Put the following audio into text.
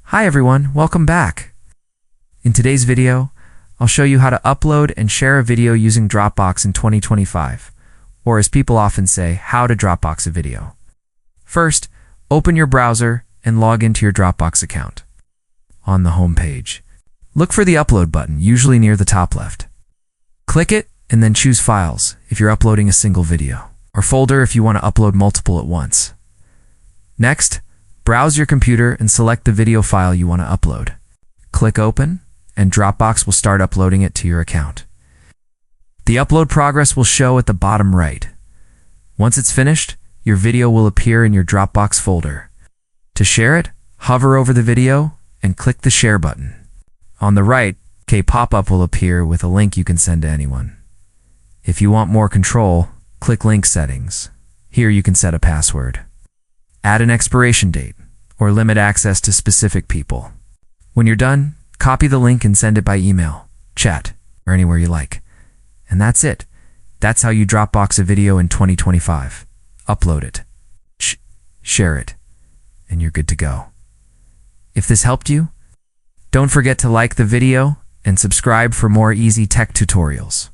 Hi everyone, welcome back. In today's video, I'll show you how to upload and share a video using Dropbox in 2025, or as people often say, how to Dropbox a video. First, open your browser and log into your Dropbox account. On the home page, look for the upload button, usually near the top left. Click it and then choose Files if you're uploading a single video, or Folder if you want to upload multiple at once. Next, browse your computer and select the video file you want to upload. Click Open, and Dropbox will start uploading it to your account. The upload progress will show at the bottom right. Once it's finished, your video will appear in your Dropbox folder. To share it, hover over the video and click the Share button. On the right, a pop-up will appear with a link you can send to anyone. If you want more control, click Link Settings. Here you can set a password. Add an expiration date, or limit access to specific people. When you're done, copy the link and send it by email, chat, or anywhere you like. And that's it. That's how you Dropbox a video in 2025. Upload it, share it, and you're good to go. If this helped you, don't forget to like the video and subscribe for more easy tech tutorials.